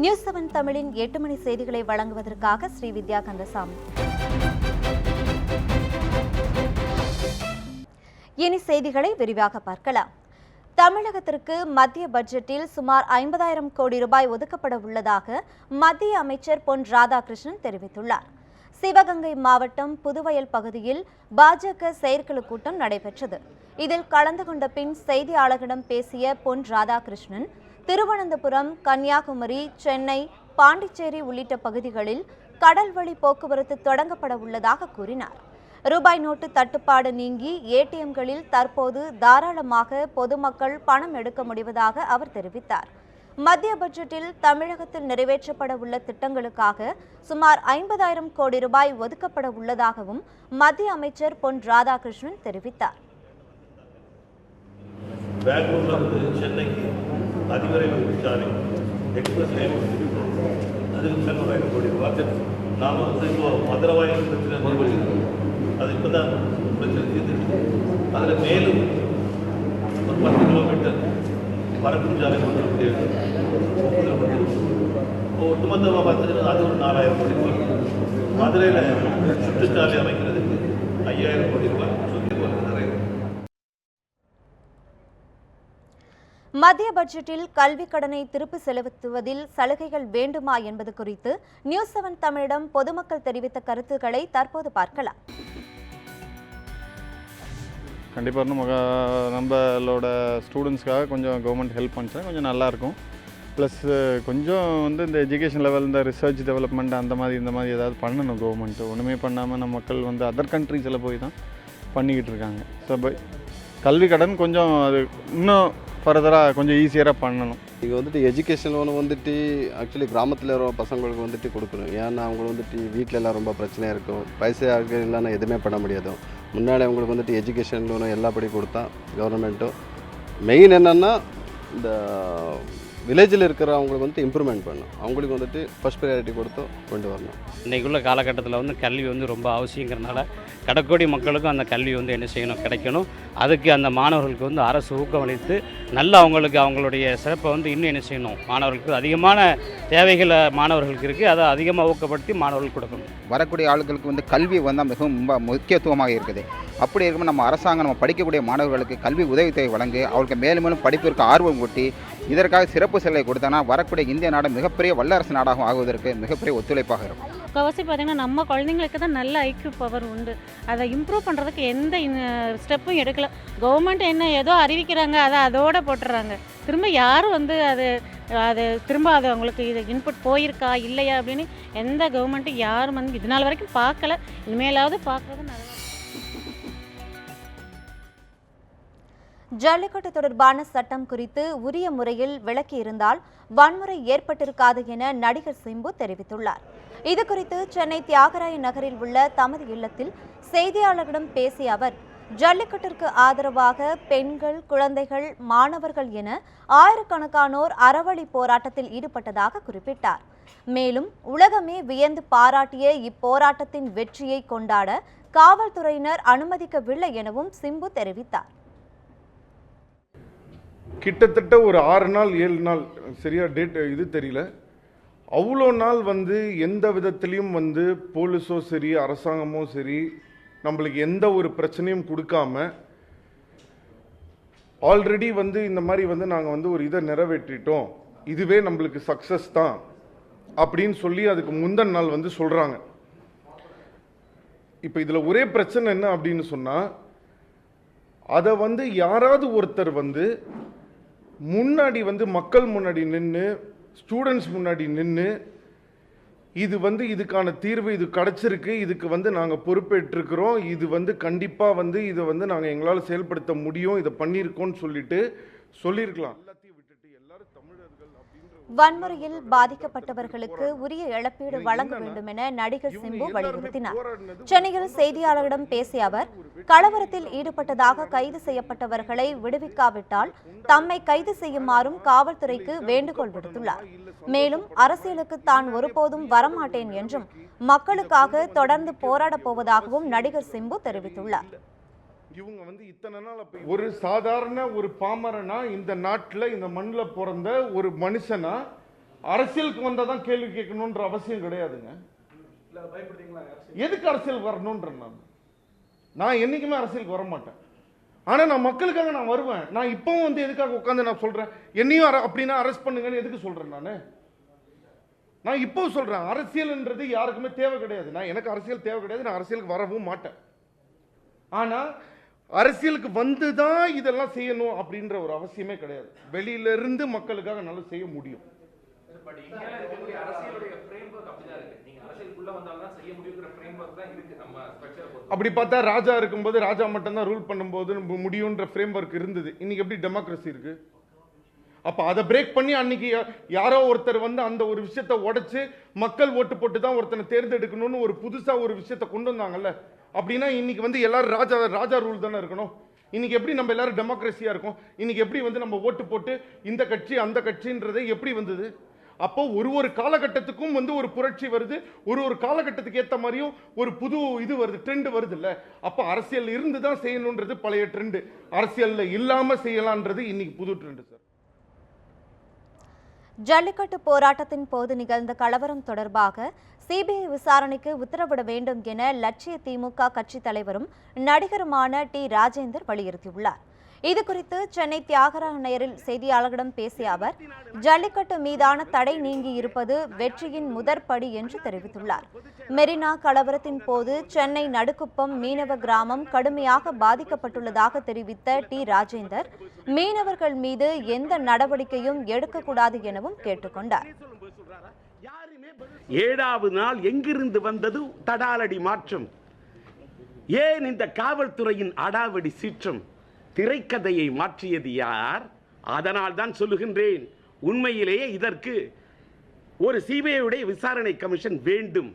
News 7 தமிழின் 8 மணி செய்திகளை வழங்குவதற்காக ஸ்ரீ வித்யா கந்தசாமி. இனி செய்திகளை விரிவாக பார்க்கலாம். தமிழகத்திற்கு மத்திய பட்ஜெட்டில் சுமார் 50,000 கோடி ரூபாய் ஒதுக்கப்பட உள்ளதாக மத்திய அமைச்சர் பொன் ராதாகிருஷ்ணன் தெரிவித்துள்ளார். சிவகங்கை மாவட்டம் புதுவயல் பகுதியில் பாஜக செயற்குழு கூட்டம் நடைபெற்றது. இதில் கலந்து கொண்ட பின் செய்தியாளர்களிடம் பேசிய பொன் ராதாகிருஷ்ணன், திருவனந்தபுரம், கன்னியாகுமரி, சென்னை, பாண்டிச்சேரி உள்ளிட்ட பகுதிகளில் கடல் வழி போக்குவரத்து தொடங்கப்பட உள்ளதாக கூறினார். ரூபாய் நோட்டு தட்டுப்பாடு நீங்கி ஏடிஎம்களில் தற்போது தாராளமாக பொதுமக்கள் பணம் எடுக்க முடிவதாக அவர் தெரிவித்தார். மத்திய பட்ஜெட்டில் தமிழகத்தில் நிறைவேற்றப்பட உள்ள திட்டங்களுக்காக சுமார் 50,000 கோடி ரூபாய் ஒதுக்கப்பட உள்ளதாகவும் மத்திய அமைச்சர் பொன் ராதாகிருஷ்ணன் தெரிவித்தார். அதிவிரைவு சாலை எக்ஸ்பிரஸ் லைன் அதுக்கு 100,000 கோடி ரூபாய். நாம் இப்போ மதுரவாயில் பிரச்சனை நிர்வகிக்கிறோம். அது இப்போ தான் பிரச்சனை தீர்ந்துச்சு. அதில் மேலும் ஒரு 10 கிலோமீட்டர் பறக்கும் சாலை கொண்டு ஒட்டுமொத்தமாக பார்த்தீங்கன்னா அது ஒரு 4,000 கோடி ரூபாய். மதுரையில் சுற்றுச்சாலை அமைக்கிறதுக்கு 5,000 கோடி ரூபாய் சுற்றி நிறைய. மத்திய பட்ஜெட்டில் கல்விக் கடனை திருப்பி செலுத்துவதில் சலுகைகள் வேண்டுமா என்பது குறித்து நியூஸ் 7 தமிழிடம் பொதுமக்கள் தெரிவித்த கருத்துக்களை தற்போது பார்க்கலாம். கண்டிப்பாக நம்மளோட ஸ்டூடெண்ட்ஸ்க்காக கொஞ்சம் கவர்மெண்ட் ஹெல்ப் பண்ணிச்சா கொஞ்சம் நல்லாயிருக்கும். ப்ளஸ் கொஞ்சம் இந்த எஜுகேஷன் லெவல், இந்த ரிசர்ச் டெவலப்மெண்ட் அந்த மாதிரி இந்த மாதிரி ஏதாவது பண்ணணும் கவர்மெண்ட்டு. ஒன்றுமே பண்ணாமல் நம்ம மக்கள் அதர் கண்ட்ரீஸில் போய் தான் பண்ணிக்கிட்டு இருக்காங்க. ஸோ கல்வி கடன் கொஞ்சம் அது இன்னும் ஃபர்தராக கொஞ்சம் ஈஸியராக பண்ணணும். இங்கே எஜுகேஷன் லோன் ஆக்சுவலி கிராமத்தில் இருக்கிற பசங்களுக்கு கொடுக்கணும். ஏன்னா அவங்க வீட்டில் எல்லாம் ரொம்ப பிரச்சனையாக இருக்கும். பைசா இல்லைன்னா எதுவுமே பண்ண முடியாது. முன்னாடி அவங்களுக்கு எஜுகேஷன் லோனு எல்லாப்படி கொடுத்தா கவர்மெண்ட்டும் மெயின் என்னென்னா இந்த வில்லேஜில் இருக்கிறவங்களுக்கு இம்ப்ரூவ்மெண்ட் பண்ணணும். அவங்களுக்கு ஃபர்ஸ்ட் ப்ரையாரிட்டி கொடுத்து கொண்டு வரணும். இன்றைக்குள்ள காலகட்டத்தில் கல்வி ரொம்ப அவசியங்கிறனால கடைக்கோடி மக்களுக்கும் அந்த கல்வி என்ன செய்யணும், கிடைக்கணும். அதுக்கு அந்த மாணவர்களுக்கு அரசு ஊக்கமளித்து நல்லா அவங்களுடைய சிறப்பை இன்னும் என்ன செய்யணும், மாணவர்களுக்கு அதிகமான தேவைகளை மாணவர்களுக்கு இருக்குது, அதை அதிகமாக ஊக்கப்படுத்தி மாணவர்களுக்கு கொடுக்கணும். வரக்கூடிய ஆளுகளுக்கு கல்வி மிகவும் ரொம்ப முக்கியத்துவமாக இருக்குது. அப்படி இருக்கும்போது நம்ம அரசாங்கம் நம்ம படிக்கக்கூடிய மாணவர்களுக்கு கல்வி உதவித்தொகை வழங்கி அவர்களுக்கு மேலும் மேலும் படிப்பிற்கு ஆர்வம் கூட்டி இதற்காக சிறப்பு சலுகை கொடுத்தனா வரக்கூடிய இந்திய நாடு மிகப்பெரிய வல்லரசு நாடாக ஆகுவதற்கு மிகப்பெரிய ஒத்துழைப்பாக இருக்கும். முக்கால்வாசி பார்த்திங்கன்னா நம்ம குழந்தைங்களுக்கு தான் நல்ல ஐக்யூ பவர் உண்டு. அதை இம்ப்ரூவ் பண்ணுறதுக்கு எந்த ஸ்டெப்பும் எடுக்கலை. கவர்மெண்ட் என்ன ஏதோ அறிவிக்கிறாங்க, அதை அதோடு போட்டுறாங்க. திரும்ப யாரும் அது திரும்ப அது அவங்களுக்கு இது இன்புட் போயிருக்கா இல்லையா அப்படின்னு எந்த கவர்மெண்ட்டும் யாரும் இது நாள் வரைக்கும் பார்க்கல. இனிமேலாவது பார்க்குறது நல்லது. ஜல்லிக்கட்டு தொடர்பான சட்டம் குறித்து உரிய முறையில் விளக்கியிருந்தால் வன்முறை ஏற்பட்டிருக்காது என நடிகர் சிம்பு தெரிவித்துள்ளார். இதுகுறித்து சென்னை தியாகராய நகரில் உள்ள தமது இல்லத்தில் செய்தியாளர்களிடம் பேசிய அவர், ஜல்லிக்கட்டிற்கு ஆதரவாக பெண்கள், குழந்தைகள், மாணவர்கள் என ஆயிரக்கணக்கானோர் அறவழி போராட்டத்தில் ஈடுபட்டதாக குறிப்பிட்டார். மேலும் உலகமே வியந்து பாராட்டிய இப்போராட்டத்தின் வெற்றியை கொண்டாட காவல்துறையினர் அனுமதிக்கவில்லை எனவும் சிம்பு தெரிவித்தார். கிட்டத்தட்ட ஒரு 6 நாள் 7 நாள் சரியா டேட் இது தெரியல, அவ்வளோ நாள் எந்த விதத்திலையும் போலீஸோ சரி அரசாங்கமோ சரி நம்மளுக்கு எந்த ஒரு பிரச்சனையும் கொடுக்காம ஆல்ரெடி இந்த மாதிரி நாங்கள் ஒரு இதை நிறைவேற்றிட்டோம், இதுவே நம்மளுக்கு சக்ஸஸ் தான் அப்படின்னு சொல்லி அதுக்கு முந்தின நாள் சொல்கிறாங்க. இப்போ இதில் ஒரே பிரச்சனை என்ன அப்படின்னு சொன்னால், அதை யாராவது ஒருத்தர் முன்னாடி மக்கள் முன்னாடி நின்று ஸ்டூடெண்ட்ஸ் முன்னாடி நின்று இது இதுக்கான தீர்வு இது கிடைச்சிருக்கு, இதுக்கு நாங்கள் பொறுப்பேற்றிருக்கிறோம், இது கண்டிப்பாக இதை நாங்கள் எங்களால் செயல்படுத்த முடியும், இதை பண்ணியிருக்கோம்னு சொல்லியிருக்கலாம். வன்முறையில் பாதிக்கப்பட்டவர்களுக்கு உரிய இழப்பீடு வழங்க வேண்டும் என நடிகர் சிம்பு வலியுறுத்தினார். சென்னையில் செய்தியாளர்களிடம் பேசிய அவர், கலவரத்தில் ஈடுபட்டதாக கைது செய்யப்பட்டவர்களை விடுவிக்காவிட்டால் தம்மை கைது செய்யுமாறும் காவல்துறைக்கு வேண்டுகோள் விடுத்துள்ளார். மேலும் அரசியலுக்கு தான் ஒருபோதும் வரமாட்டேன் என்றும் மக்களுக்காக தொடர்ந்து போராடப் போவதாகவும் நடிகர் சிம்பு தெரிவித்துள்ளார். இவங்க இத்தனை நாள் ஒரு சாதாரண ஒரு பாமரனா இந்த நாட்டில் இந்த மண்ணில் பிறந்த ஒரு மனுஷனா அரசியலுக்கு வந்தால் தான் கேள்வி கேட்கணுன்ற அவசியம் கிடையாதுங்க. எதுக்கு அரசியல் வரணுன்ற நான் என்னைக்குமே அரசியலுக்கு வர மாட்டேன். ஆனால் நான் மக்களுக்காக நான் வருவேன். நான் இப்பவும் வந்து எதுக்காக உட்காந்து நான் சொல்கிறேன், என்னையும் அப்படின்னா அரெஸ்ட் பண்ணுங்கன்னு எதுக்கு சொல்கிறேன்? நான் இப்போவும் சொல்கிறேன், அரசியல்ன்றது யாருக்குமே தேவை கிடையாது. எனக்கு அரசியல் தேவை கிடையாது, நான் அரசியலுக்கு வரவும் மாட்டேன். ஆனால் அரசியலுக்கு வந்து தான் இதெல்லாம் செய்யணும் அப்படின்ற ஒரு அவசியமே கிடையாது. வெளியிலிருந்து மக்களுக்காக நல்லா செய்ய முடியும். அப்படி பார்த்தா ராஜா இருக்கும்போது ராஜா மட்டும்தான் ரூல் பண்ணும்போது முடியுன்ற ஃப்ரேம் ஒர்க் இருந்தது. இன்னைக்கு எப்படி டெமோக்ரஸி இருக்கு? அப்ப அதை பிரேக் பண்ணி அன்னைக்கு யாரோ ஒருத்தர் வந்து அந்த ஒரு விஷயத்தை உடைச்சு மக்கள் ஓட்டு போட்டு தான் ஒருத்தனை தேர்ந்தெடுக்கணும்னு ஒரு புதுசா ஒரு விஷயத்தை கொண்டு வந்தாங்கல்ல. அப்படின்னா இன்னைக்கு வந்து எல்லாரும் ராஜா ரூல் தானே இருக்கணும். இன்னைக்கு எப்படி நம்ம எல்லாரும் டெமோக்ரஸியா இருக்கும்? இன்னைக்கு எப்படி வந்து நம்ம ஓட்டு போட்டு இந்த கட்சி அந்த கட்சின்றதை எப்படி வந்தது? அப்போ ஒரு காலகட்டத்துக்கும் வந்து ஒரு புரட்சி வருது, ஒரு காலகட்டத்துக்கு ஏற்ற மாதிரியும் ஒரு புது இது வருது, ட்ரெண்ட் வருது இல்ல. அப்போ அரசியல் இருந்து தான் செய்யணுன்றது பழைய ட்ரெண்ட், அரசியல்ல இல்லாம செய்யலான்றது இன்னைக்கு புது ட்ரெண்ட் சார். ஜல்லிக்கட்டு போராட்டத்தின் போது நிகழ்ந்த கலவரம் தொடர்பாக சிபிஐ விசாரணைக்கு உத்தரவிட வேண்டும் என லட்சிய திமுக கட்சி தலைவரும் நடிகருமான டி ராஜேந்தர் வலியுறுத்தியுள்ளார். இதுகுறித்து சென்னை தியாகராய நகரில் செய்தியாளர்களிடம் பேசிய அவர், ஜல்லிக்கட்டு மீதான தடை நீங்கி இருப்பது வெற்றியின் முதற்படி என்று தெரிவித்துள்ளார். மெரினா கலவரத்தின் போது சென்னை நடுக்குப்பம் மீனவ கிராமம் கடுமையாக பாதிக்கப்பட்டுள்ளதாக தெரிவித்த டி ராஜேந்தர், மீனவர்கள் மீது எந்த நடவடிக்கையும் எடுக்கக்கூடாது எனவும் கேட்டுக்கொண்டார். 7வது நாள் எங்கிருந்து வந்தது தடாலடி மாற்றம்? ஏன் இந்த காவல்துறையின் அடாவடி சீற்றம்? திரைக்கதையை மாற்றியது யார்? அதனால் தான் சொல்லுகின்றேன், உண்மையிலேயே இதற்கு ஒரு சிபிஐ விசாரணை கமிஷன் வேண்டும்.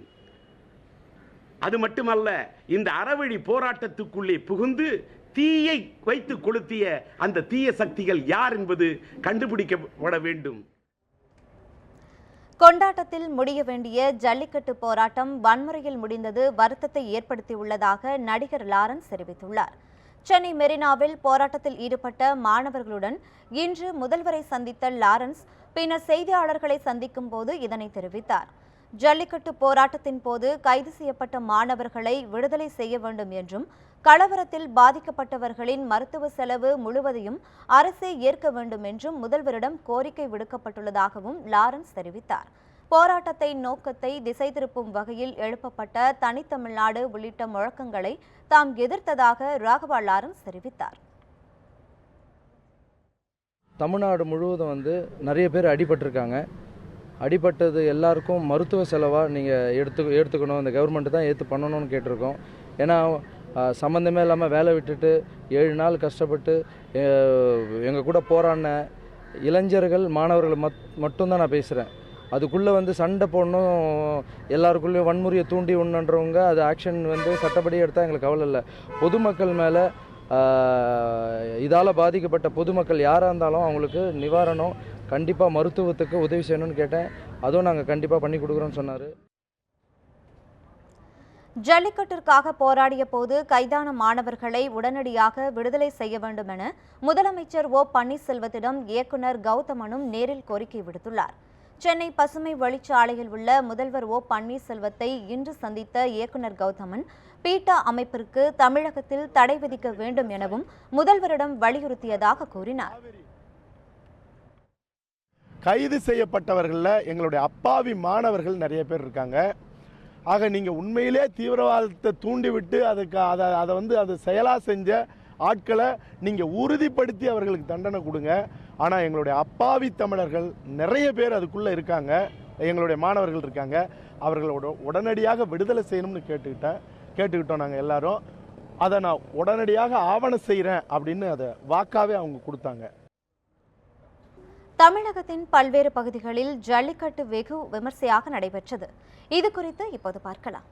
அது மட்டுமல்ல, இந்த அறவழி போராட்டத்துக்குள்ளே புகுந்து தீயை வைத்து கொளுத்திய அந்த தீய சக்திகள் யார் என்பது கண்டுபிடிக்கப்பட வேண்டும். கொண்டாட்டத்தில் முடிய வேண்டிய ஜல்லிக்கட்டு போராட்டம் வன்முறையில் முடிந்தது வருத்தத்தை ஏற்படுத்தியுள்ளதாக நடிகர் லாரன்ஸ் தெரிவித்துள்ளார். சென்னை மெரினாவில் போராட்டத்தில் ஈடுபட்ட மாணவர்களுடன் இன்று முதல்வரை சந்தித்த லாரன்ஸ் பின்னர் செய்தியாளர்களை சந்திக்கும் போது இதனை தெரிவித்தார். ஜல்லிக்கட்டு போராட்டத்தின் போது கைது செய்யப்பட்ட மாணவர்களை விடுதலை செய்ய வேண்டும் என்றும், கலவரத்தில் பாதிக்கப்பட்டவர்களின் மருத்துவ செலவு முழுவதையும் அரசே ஏற்க வேண்டும் என்றும் முதல்வரிடம் கோரிக்கை விடுக்கப்பட்டுள்ளதாகவும் லாரன்ஸ் தெரிவித்தார். போராட்டத்தை நோக்கத்தை திசை திருப்பும் வகையில் எழுப்பப்பட்ட தனித்தமிழ்நாடு உள்ளிட்ட முழக்கங்களை தாம் எதிர்த்ததாக ராகவா லாரன்ஸ் தெரிவித்தார். தமிழ்நாடு முழுவதும் நிறைய பேர் அடிபட்டிருக்காங்க. அடிபட்டது எல்லாருக்கும் மருத்துவ செலவாக நீங்கள் எடுத்துக்கணும், இந்த கவர்மெண்ட்டு தான் ஏற்று பண்ணணும்னு கேட்டிருக்கோம். ஏன்னா சம்மந்தமே இல்லாமல் வேலை விட்டுட்டு 7 நாள் கஷ்டப்பட்டு எங்கள் கூட போராடின இளைஞர்கள் மாணவர்கள் மட்டும்தான் நான் பேசுகிறேன். அதுக்குள்ளே சண்டை போடணும், எல்லாருக்குள்ளேயும் வன்முறையை தூண்டி உண்ணுன்றவங்க அது ஆக்ஷன் சட்டப்படி எடுத்தால் எங்களுக்கு கவலை இல்லை. பொதுமக்கள் மேலே இதால் பாதிக்கப்பட்ட பொதுமக்கள் யாராக இருந்தாலும் அவங்களுக்கு நிவாரணம், கண்டிப்பாக மருத்துவத்துக்கு உதவி செய்யணும்னு கேட்டேன். அதுவும் நாங்கள் கண்டிப்பாக பண்ணி கொடுக்குறோன்னு சொன்னார். ஜல்லிக்கட்டிற்காக போராடிய போது கைதான மாணவர்களை உடனடியாக விடுதலை செய்ய வேண்டும் என முதலமைச்சர் ஓ பன்னீர்செல்வத்திடம் இயக்குநர் கௌதமனும் நேரில் கோரிக்கை விடுத்துள்ளார். சென்னை பசுமை வழிச்சாலையில் உள்ள முதல்வர் ஓ பன்னீர்செல்வத்தை இன்று சந்தித்த இயக்குநர் கௌதமன், பீட்டா அமைப்பிற்கு தமிழகத்தில் தடை விதிக்க வேண்டும் எனவும் முதல்வரிடம் வலியுறுத்தியதாக கூறினார். கைது செய்யப்பட்டவர்களில் எங்களுடைய அப்பாவி மாணவர்கள் நிறைய பேர் இருக்காங்க. ஆக நீங்கள் உண்மையிலே தீவிரவாதத்தை தூண்டிவிட்டு அதை செயலாக செஞ்ச ஆட்களை நீங்கள் உறுதிப்படுத்தி அவர்களுக்கு தண்டனை கொடுங்க. ஆனால் எங்களுடைய அப்பாவி தமிழர்கள் நிறைய பேர் அதுக்குள்ளே இருக்காங்க, எங்களுடைய மாணவர்கள் இருக்காங்க. அவர்களோட உடனடியாக விடுதலை செய்யணும்னு கேட்டுக்கிட்டோம் நாங்கள் எல்லாரும். அதை நான் உடனடியாக ஆவணம் செய்கிறேன் அப்படின்னு அதை வாக்காவே அவங்க கொடுத்தாங்க. தமிழகத்தின் பல்வேறு பகுதிகளில் ஜல்லிக்கட்டு வெகு விமர்சையாக நடைபெற்றது. இது குறித்து இப்போது பார்க்கலாம்.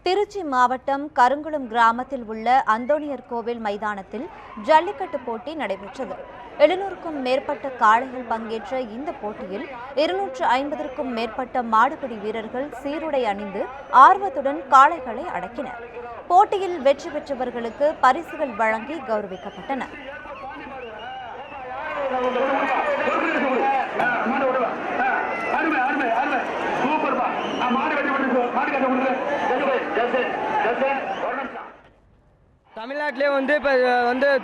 திருச்சி மாவட்டம் கருங்குளம் கிராமத்தில் உள்ள அந்தோணியர் கோவில் மைதானத்தில் ஜல்லிக்கட்டு போட்டி நடைபெற்றது. 700க்கும் மேற்பட்ட காளைகள் பங்கேற்ற இந்த போட்டியில் 250க்கும் மேற்பட்ட மாடுபிடி வீரர்கள் சீருடை அணிந்து ஆர்வத்துடன் காளைகளை அடக்கினர். போட்டியில் வெற்றி பெற்றவர்களுக்கு பரிசுகள் வழங்கி கௌரவிக்கப்பட்டன. தமிழ்நாட்டிலே இப்போ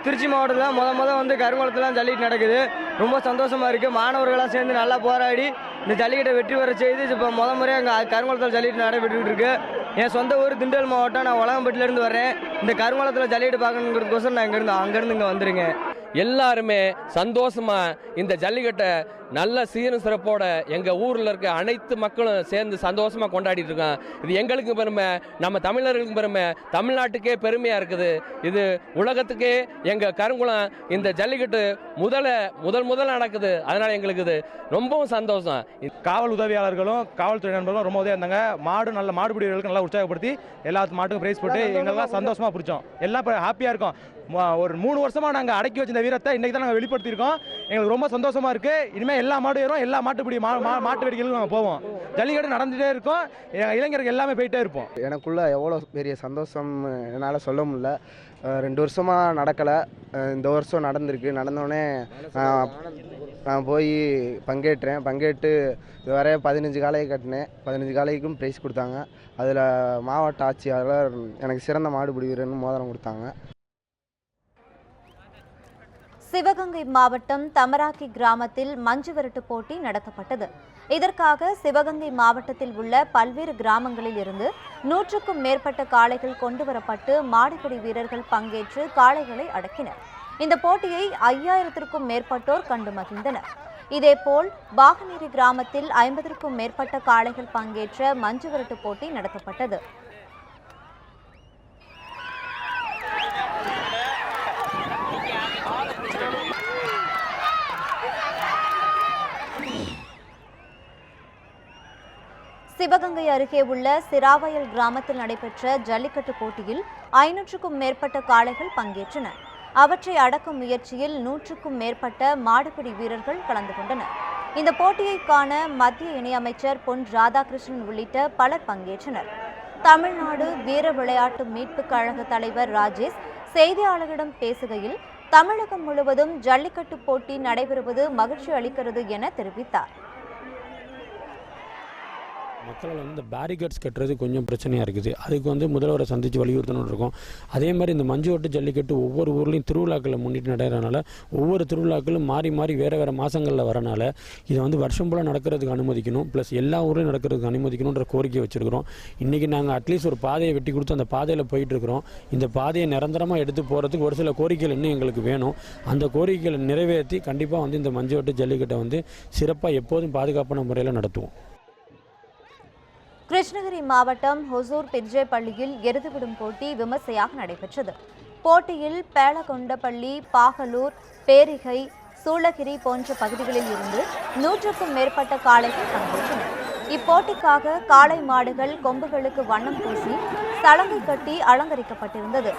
திருச்சி மாவட்டத்தில் வந்து கருங்குளத்தில் ஜல்லிக்கட்டு நடக்குது. ரொம்ப சந்தோஷமாக இருக்குது. மாணவர்களாக சேர்ந்து நல்லா போராடி இந்த ஜல்லிக்கட்டை வெற்றி பெற செய்து இப்போ முறையாக அங்கே கருங்குளத்தில் ஜல்லிக்கட்டு நடைபெற்றுக்கிட்டு இருக்கு. என் சொந்த ஊர் திண்டுக்கல் மாவட்டம். நான் உலகம்பட்டிலேருந்து வரேன். இந்த கருங்குளத்தில் ஜல்லிக்கட்டு பார்க்கணுங்கிறதுக்கோசரம் நான் அங்கேருந்து இங்கே வந்துருங்க. எல்லாருமே சந்தோஷமாக இந்த ஜல்லிக்கட்டை நல்ல சீரும் சிறப்போட எங்கள் ஊரில் இருக்க அனைத்து மக்களும் சேர்ந்து சந்தோஷமாக கொண்டாடிட்டு இருக்கோம். இது எங்களுக்கு பெருமை, நம்ம தமிழர்களுக்கு பெருமை, தமிழ்நாட்டுக்கே பெருமையாக இருக்குது. இது உலகத்துக்கே எங்கள் கருங்குளம் இந்த ஜல்லிக்கட்டு முதல் நடக்குது. அதனால் எங்களுக்கு இது ரொம்பவும் சந்தோஷம். காவல் உதவியாளர்களும் காவல்துறை நண்பர்களும் ரொம்ப உதவியாக இருந்தாங்க. நல்ல மாடுபிடிவர்களுக்கு நல்லா உற்சாகப்படுத்தி எல்லா மாட்டுக்கும் பிரைஸ் போட்டு எங்கெல்லாம் சந்தோஷமாக பிடிச்சோம். எல்லாம் இப்போ ஹாப்பியாக இருக்கும். ஒரு 3 வருஷமாக நாங்கள் அடக்கி வச்சிருந்த வீரத்தை இன்றைக்கி தான் நாங்கள் வெளிப்படுத்தியிருக்கோம். எங்களுக்கு ரொம்ப சந்தோஷமாக இருக்குது. இனிமேல் எல்லா மாடும் ஏறும், எல்லா மாட்டுப்பிடி மாட்டு வெடிகளுக்கும் நாங்கள் போவோம். ஜல்லிக்கட்டு நடந்துகிட்டே இருக்கும். இளைஞர்கள் எல்லாமே போயிட்டே இருப்போம். எனக்குள்ள எவ்வளோ பெரிய சந்தோஷம் என்னால் சொல்ல முடியல. 2 வருஷமாக நடக்கலை, இந்த வருஷம் நடந்திருக்கு. நடந்தோடனே நான் போய் பங்கேற்று இதுவரை 15 காளையை கட்டினேன். 15 காளைக்கும் ப்ரைஸ் கொடுத்தாங்க. அதில் மாவட்ட ஆட்சியாளர் எனக்கு சிறந்த மாடுபிடி வீரர்னு மோதிரம் கொடுத்தாங்க. சிவகங்கை மாவட்டம் தமராக்கி கிராமத்தில் மஞ்சு விரட்டு போட்டி நடத்தப்பட்டது. இதற்காக சிவகங்கை மாவட்டத்தில் உள்ள பல்வேறு கிராமங்களில் இருந்து 100க்கும் மேற்பட்ட காளைகள் கொண்டுவரப்பட்டு மாடுபிடி வீரர்கள் பங்கேற்று காளைகளை அடக்கினர். இந்த போட்டியை 5000த்திற்கும் மேற்பட்டோர் கண்டு மகிழ்ந்தனர். இதேபோல் பாகநேரி கிராமத்தில் 50க்கும் மேற்பட்ட காளைகள் பங்கேற்ற மஞ்சு விரட்டு போட்டி நடத்தப்பட்டது. சிவகங்கை அருகே உள்ள சிராவயல் கிராமத்தில் நடைபெற்ற ஜல்லிக்கட்டு போட்டியில் 500க்கும் மேற்பட்ட காளைகள் பங்கேற்றன. அவற்றை அடக்கும் முயற்சியில் 100க்கும் மேற்பட்ட மாடுபிடி வீரர்கள் கலந்து கொண்டனர். இந்த போட்டியை காண மத்திய இணையமைச்சர் பொன் ராதாகிருஷ்ணன் உள்ளிட்ட பலர் பங்கேற்றனர். தமிழ்நாடு வீர விளையாட்டு மீட்புக் கழக தலைவர் ராஜேஷ் செய்தியாளர்களிடம் பேசுகையில், தமிழகம் முழுவதும் ஜல்லிக்கட்டு போட்டி நடைபெறுவது மகிழ்ச்சி அளிக்கிறது என தெரிவித்தார். மக்களால் இந்த பேரிகேட்ஸ் கட்டுறது கொஞ்சம் பிரச்சனையாக இருக்குது. அதுக்கு முதல்வரை சந்தித்து வலியுறுத்தணும் இருக்கும். அதே மாதிரி இந்த மஞ்சு விரட்டு ஜல்லிக்கட்டு ஒவ்வொரு ஊர்லேயும் திருவிழாக்களை முன்னிட்டு நடக்கிறனால ஒவ்வொரு திருவிழாக்களும் மாறி வேறு மாதங்களில் வரனால இதை வருஷம் போல் நடக்கிறதுக்கு அனுமதிக்கணும். ப்ளஸ் எல்லா ஊர்லேயும் நடக்கிறதுக்கு அனுமதிக்கணுன்ற கோரிக்கை வச்சுருக்கிறோம். இன்றைக்கி நாங்கள் அட்லீஸ்ட் ஒரு பாதையை வெட்டி கொடுத்து அந்த பாதையில் போயிட்டுருக்கிறோம். இந்த பாதையை நிரந்தரமாக எடுத்து போகிறதுக்கு ஒரு சில கோரிக்கைகள் இன்னும் எங்களுக்கு வேணும். அந்த கோரிக்கைகளை நிறைவேற்றி கண்டிப்பாக இந்த மஞ்சு விரட்டு ஜல்லிக்கட்டை சிறப்பாக எப்போதும் பாதுகாப்பான முறையில் நடத்துவோம். கிருஷ்ணகிரி மாவட்டம் ஹொசூர் பிர்ஜே பள்ளியில் எருதுவிடும் போட்டி விமர்சையாக நடைபெற்றது. போட்டியில் பேளகொண்டப்பள்ளி, பாகலூர், பேரிகை, சூளகிரி போன்ற பகுதிகளில் இருந்து 100க்கும் மேற்பட்ட காளைகள் பங்கேற்றன. இப்போட்டிக்காக காளை மாடுகள் கொம்புகளுக்கு வண்ணம் பூசி சலங்கை கட்டி அலங்கரிக்கப்பட்டிருந்தது.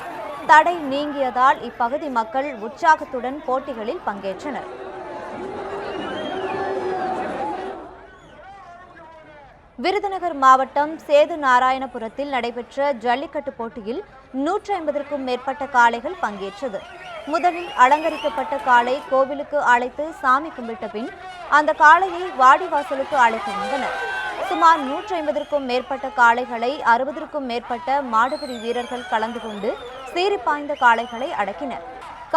தடை நீங்கியதால் இப்பகுதி மக்கள் உற்சாகத்துடன் போட்டிகளில் பங்கேற்றனர். விருதுநகர் மாவட்டம் சேது நாராயணபுரத்தில் நடைபெற்ற ஜல்லிக்கட்டு போட்டியில் 150க்கும் மேற்பட்ட காளைகள் பங்கேற்றது. முதலில் அலங்கரிக்கப்பட்ட காளை கோவிலுக்கு அழைத்து சாமி கும்பிட்ட பின் அந்த காளையை வாடிவாசலுக்கு அழைத்து வந்தனர். சுமார் 150க்கும் மேற்பட்ட காளைகளை 60க்கும் மேற்பட்ட மாடுபிடி வீரர்கள் கலந்து கொண்டு சீறி பாய்ந்த காளைகளை அடக்கினர்.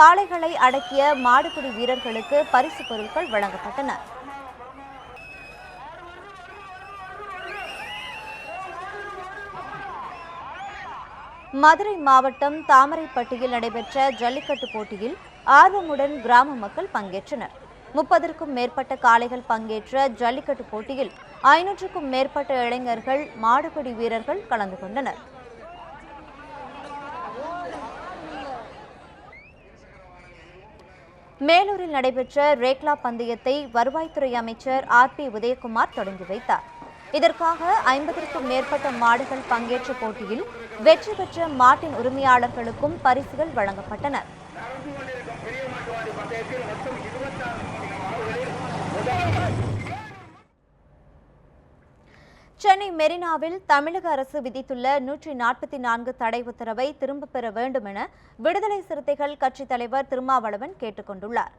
காளைகளை அடக்கிய மாடுபிடி வீரர்களுக்கு பரிசு பொருட்கள் வழங்கப்பட்டன. மதுரை மாவட்டம் தாமரைப்பட்டியில் நடைபெற்ற ஜல்லிக்கட்டு போட்டியில் ஆர்வமுடன் கிராம மக்கள் பங்கேற்றனர். 30க்கும் மேற்பட்ட காளைகள் பங்கேற்ற ஜல்லிக்கட்டு போட்டியில் 500க்கும் மேற்பட்ட இளைஞர்கள், மாடுபிடி வீரர்கள் கலந்து கொண்டனர். மேலூரில் நடைபெற்ற ரேக்லா பந்தயத்தை வருவாய்த்துறை அமைச்சர் RP உதயகுமார் தொடங்கி வைத்தார். இதற்காக 50க்கும் மேற்பட்ட மாடுகள் பங்கேற்ற போட்டியில் வெற்றி பெற்ற மாட்டின் உரிமையாளர்களுக்கும் பரிசுகள் வழங்கப்பட்டன. சென்னை மெரினாவில் தமிழக அரசு விதித்துள்ள 144 தடை உத்தரவை திரும்பப் பெற வேண்டும் என விடுதலை சிறுத்தைகள் கட்சித் தலைவர் திருமாவளவன் கேட்டுக் கொண்டுள்ளார்.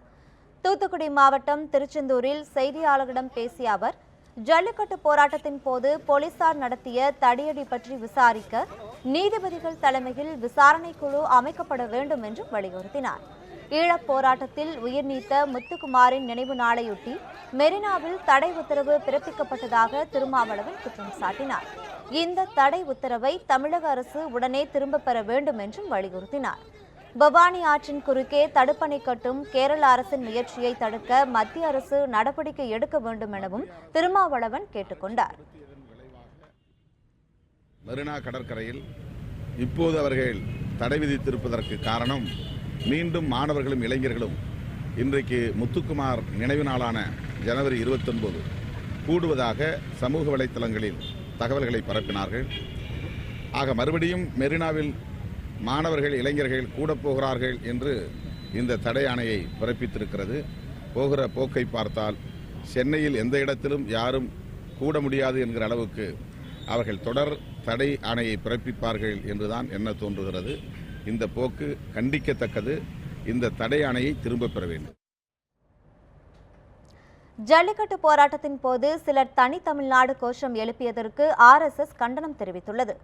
தூத்துக்குடி மாவட்டம் திருச்செந்தூரில் செய்தியாளர்களிடம் பேசிய அவர், ஜல்லிக்கட்டு போராட்டத்தின் போது போலீசார் நடத்திய தடியடி பற்றி விசாரிக்க நீதிபதிகள் தலைமையில் விசாரணை குழு அமைக்கப்பட வேண்டும் என்று வலியுறுத்தினார். ஈழப் போராட்டத்தில் உயிர் நீத்த முத்துக்குமாரின் நினைவு நாளையொட்டி மெரினாவில் தடை உத்தரவு பிறப்பிக்கப்பட்டதாக திருமாவளவன் குற்றம் சாட்டினார். இந்த தடை உத்தரவை தமிழக அரசு உடனே திரும்பப் பெற வேண்டும் என்றும் வலியுறுத்தினார். பவானி ஆற்றின் குறுக்கே தடுப்பணை கட்டும் கேரள அரசின் முயற்சியை தடுக்க மத்திய அரசு நடவடிக்கை எடுக்க வேண்டும் எனவும் திருமாவளவன் கேட்டுக்கொண்டார். மெரினா கடற்கரையில் இப்போது அவர்கள் தடை விதித்திருப்பதற்கு காரணம், மீண்டும் மாணவர்களும் இளைஞர்களும் இன்றைக்கு முத்துக்குமார் நினைவு நாளான ஜனவரி 29 கூடுவதாக சமூக வலைத்தளங்களில் தகவல்களை பரப்பினார்கள். ஆக மறுபடியும் மெரினாவில் மாணவர்கள் இளைஞர்கள் கூட போகிறார்கள் என்று இந்த தடை ஆணையை பிறப்பித்திருக்கிறது. போகிற போக்கை பார்த்தால் சென்னையில் எந்த இடத்திலும் யாரும் கூட முடியாது என்கிற அளவுக்கு அவர்கள் தொடர் தடை ஆணையை பிறப்பிப்பார்கள் என்றுதான் எண்ண தோன்றுகிறது. இந்த போக்கு கண்டிக்கத்தக்கது. இந்த தடை ஆணையை திரும்பப் பெற வேண்டும். ஜல்லிக்கட்டு போராட்டத்தின் போது சிலர் தனித்தமிழ்நாடு கோஷம் எழுப்பியதற்கு RSS கண்டனம் தெரிவித்துள்ளது.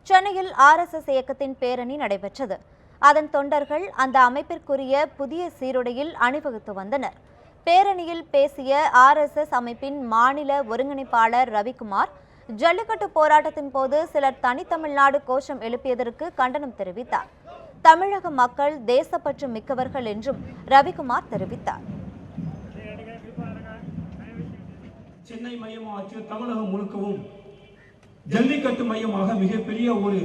சென்னையில் RSS இயக்கத்தின் பேரணி நடைபெற்றது. அதன் தொண்டர்கள் அந்த அமைப்பிற்குரிய புதிய சீருடையில் அணிவகுத்து வந்தனர். பேரணியில் பேசிய RSS அமைப்பின் மாநில ஒருங்கிணைப்பாளர் ரவிக்குமார், ஜல்லிக்கட்டு போராட்டத்தின் போது சிலர் தனித்தமிழ்நாடு கோஷம் எழுப்பியதற்கு கண்டனம் தெரிவித்தார். தமிழக மக்கள் தேசப்பற்று மிக்கவர்கள் என்றும் ரவிக்குமார் தெரிவித்தார். சென்னை மையமாச்சு தமிழகம் முழுக்கவும் ஜல்லிக்கட்டு மையமாக மிகப்பெரிய ஒரு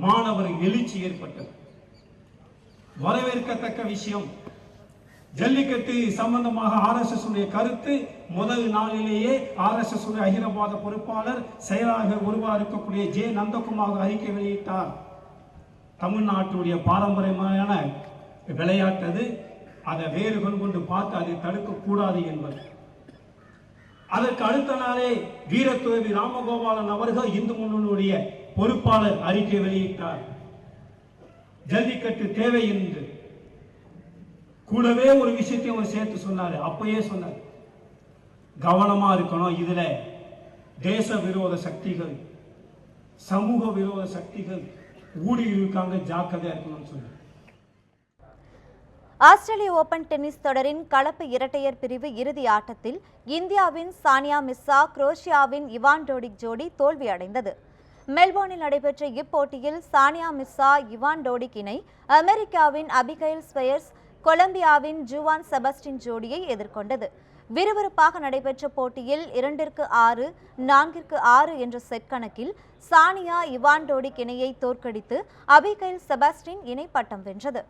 மாணவர் எழுச்சி ஏற்பட்டது. வரவேற்கத்தக்க விஷயம். ஜல்லிக்கட்டு சம்பந்தமாக RSS உடைய கருத்து முதல் நாளிலேயே RSS உடைய அகிலபாத பொறுப்பாளர் செயலாளர் ஒருவராக இருக்கக்கூடிய J. நந்தகுமார் அறிக்கை வெளியிட்டார். தமிழ்நாட்டுடைய பாரம்பரியமான விளையாட்டது, அதை வேறுகள் கொண்டு பார்த்து அதை தடுக்கக்கூடாது என்பது. அதற்கு அடுத்த நாளே வீரத்துறவி ராமகோபாலன் அவர்கள் இந்து முன்னணியுடைய பொறுப்பாளர் அறிக்கை வெளியிட்டார். ஜல்லிக்கட்டு தேவை என்று கூடவே ஒரு விஷயத்தையும் அவர் சேர்த்து சொன்னார். அப்பயே சொன்னார், கவனமா இருக்கணும், இதுல தேச விரோத சக்திகள், சமூக விரோத சக்திகள் ஊடி இருக்காங்க, ஜாக்கிரதையா இருக்கணும்னு சொன்னார். ஆஸ்திரேலிய ஓபன் டென்னிஸ் தொடரின் கலப்பு இரட்டையர் பிரிவு இறுதி ஆட்டத்தில் இந்தியாவின் சானியா மிர்சா குரோஷியாவின் இவான் டோடிக் ஜோடி தோல்வியடைந்தது. மெல்போர்னில் நடைபெற்ற இப்போட்டியில் சானியா மிர்சா இவான் டோடிக் இணை அமெரிக்காவின் அபிகைல் ஸ்வயர்ஸ் கொலம்பியாவின் ஜுவான் செபஸ்டின் ஜோடியை எதிர்கொண்டது. விறுவிறுப்பாக நடைபெற்ற போட்டியில் 2-6, 4-6 என்ற செட் கணக்கில் சானியா இவான் டோடிக் இணையை தோற்கடித்து அபிகைல் செபஸ்டின் இணை பட்டம் வென்றது.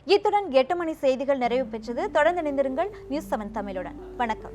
இத்துடன் 8 மணி செய்திகள் நிறைவு பெற்றது. தொடர்ந்து இணைந்திருங்கள் நியூஸ் 7 தமிழுடன். வணக்கம்.